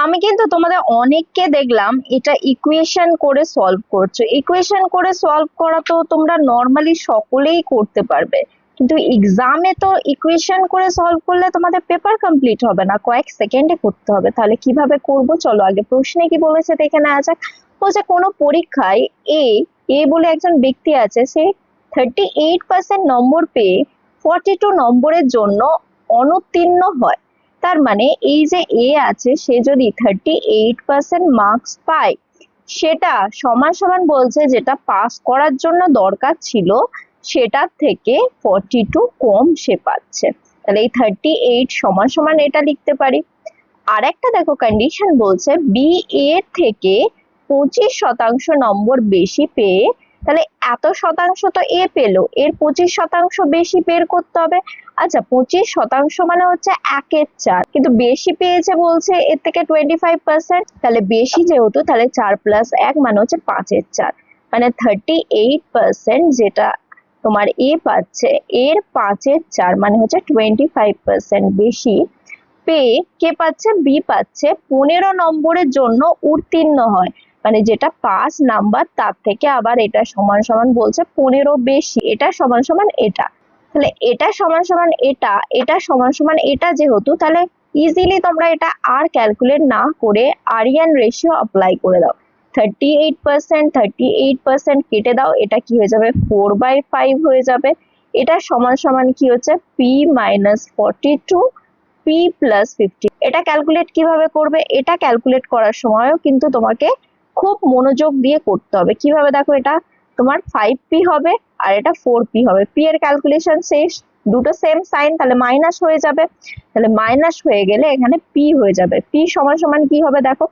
আমি কিন্তু তোমাদের অনেককে দেখলাম এটা ইকুয়েশন করে সলভ করছো। ইকুয়েশন করে সলভ করা তো তোমরা নর্মালি সকলেই করতে পারবে, কিন্তু এক্সামে তো ইকুয়েশন করে সলভ করলে তোমাদের পেপার কমপ্লিট হবে না, কয়েক সেকেন্ডে করতে হবে। তাহলে কিভাবে করব, চলো আগে প্রশ্নে কি বলেছে দেখে নেওয়া যাক। বলছে কোনো পরীক্ষায় এ এ বলে একজন ব্যক্তি আছে, সে 38% নম্বর পেয়ে 42 নম্বরের জন্য অনুত্তীর্ণ হয়। তার মানে এই যে এ আছে, সে যদি 38% মার্কস পায়, সেটা সমান সমান বলছে যেটা পাস করার জন্য দরকার ছিল সেটার থেকে 42 কম সে পাচ্ছে। তাহলে এই 38 সমান সমান এটা লিখতে পারি। আর একটা দেখো কন্ডিশন বলছে বি এর থেকে 25% নম্বর বেশি পেয়ে, তাহলে এত শতাংশ তো এ পেলো, এর 25% বেশি বের করতে হবে। আচ্ছা 25% মানে হচ্ছে 1/4, কিন্তু বেশি পেয়েছে বলছে এর থেকে 25%, তাহলে বেশি যেহেতু, তাহলে 4+1 মানে হচ্ছে 5/4, মানে 38% যেটা তোমার এ পাচ্ছে এর 5/4 মানে হচ্ছে 25% বেশি পেয়ে কে পাচ্ছে, বি পাচ্ছে 15 নম্বরের জন্য উত্তীর্ণ হয়। মানে যেটা পাস নাম্বার তার থেকে আবার এটা সমান সমান বলছে 15 বেশি, এটা সমান সমান এটা। তাহলে এটা সমান সমান এটা, এটা সমান সমান এটা যেহেতু, তাহলে ইজিলি তোমরা এটা আর ক্যালকুলেট না করে আরিয়ান রেশিও অ্যাপ্লাই করে দাও। 38% কেটে দাও, এটা কি হয়ে যাবে 4/5 হয়ে যাবে। এটা সমান সমান কি হচ্ছে পি মাইনাস 42 পি প্লাস 50। এটা ক্যালকুলেট কিভাবে করবে, এটা ক্যালকুলেট করার সময়ও কিন্তু তোমাকে খুব মনোযোগ দিয়ে করতে হবে। কিভাবে দেখো, এটা তোমার 5p হবে আর এটা 4p হবে, p এর ক্যালকুলেশন শেষ, দুটো সেম সাইন, তাহলে মাইনাস হয়ে যাবে। তাহলে মাইনাস হয়ে গেলে এখানে p হয়ে যাবে। p সমান সমান কি হবে দেখো,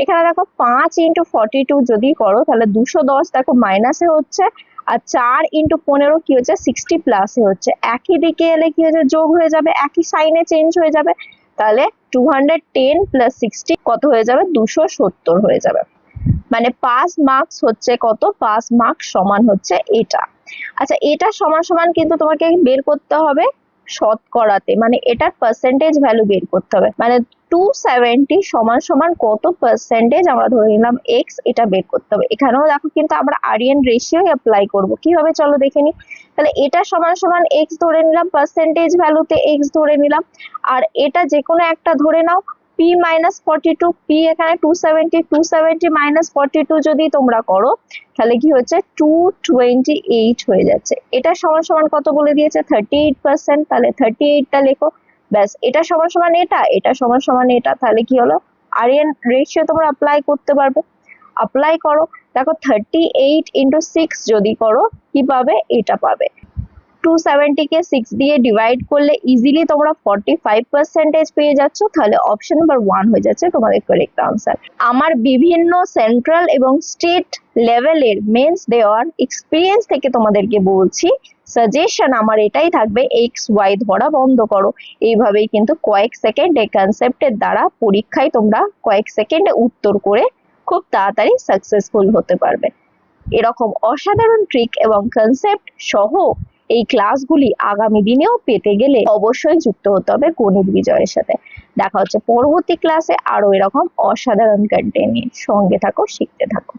এখানে দেখো 5 × 42 যদি করো তাহলে 210, দেখো মাইনাসে হচ্ছে, আর 4 × 15 কি হচ্ছে 60 প্লাসে হচ্ছে, একই দিকে এলে কি হচ্ছে যোগ হয়ে যাবে, একই সাইনে চেঞ্জ হয়ে যাবে। তাহলে 210 + 60 কত হয়ে যাবে, 270 হয়ে যাবে। মানে পাস মার্কস হচ্ছে কত, পাস মার্কস সমান হচ্ছে এটা। আচ্ছা এটা সমান সমান কিন্তু তোমাকে বের করতে হবে শতকরাতে, মানে এটার পার্সেন্টেজ ভ্যালু বের করতে হবে। মানে 270 সমান সমান কত পার্সেন্টেজ, আমরা ধরে নিলাম এক্স, এটা বের করতে হবে। এখানেও দেখো কিন্তু আমরা আরিয়ান রেশিও অ্যাপ্লাই করব, কিভাবে চলো দেখে নি। তাহলে এটা সমান সমান এক্স ধরে নিলাম, পার্সেন্টেজ ভ্যালুতে এক্স ধরে নিলাম, আর এটা যে কোনো একটা ধরে নাও। p মাইনাস 42, p এখানে 270 মাইনাস 42 যদি তোমরা করো তাহলে কি হচ্ছে 228 হয়ে যাচ্ছে। এটা সমান সমান কত বলে দিয়েছে 38%, তাহলে 38টা লেখো, ব্যাস। এটা সমান সমান এটা, এটা সমান সমান এটা, তাহলে কি হলো আরিয়ান রেশিও তোমরা অ্যাপ্লাই করতে পারবে। অ্যাপ্লাই করো, দেখো 38 × 6 যদি করো কি পাবে, এটা পাবে। 270 কে 6 দিয়ে ডিভাইড করলে ইজিলি তোমরা 45% পেয়ে যাচ্ছ। তাহলে অপশন নাম্বার 1 হয়ে যাচ্ছে তোমাদের কারেক্ট আনসার। আমার বিভিন্ন সেন্ট্রাল এবং স্টেট লেভেলের মেন্স দেওয়ার এক্সপিরিয়েন্স থেকে তোমাদেরকে বলছি, সাজেশন আমার এটাই থাকবে, এক্স ওয়াই ধরা বন্ধ করো। এইভাবেই কিন্তু কয়েক সেকেন্ড এই কনসেপ্টের দ্বারা পরীক্ষায় তোমরা কয়েক সেকেন্ডে উত্তর করে খুব তাড়াতাড়ি সাকসেসফুল হতে পারবে। এরকম অসাধারণ ট্রিক এবং কনসেপ্ট সহ এই ক্লাসগুলি আগামী দিনেও পেতে গেলে অবশ্যই যুক্ত হতে হবে গণিত বিজয়ের সাথে। দেখা হচ্ছে পরবর্তী ক্লাসে আরো এরকম অসাধারণ কন্টেন্ট নিয়ে। সঙ্গে থাকো, শিখতে থাকো।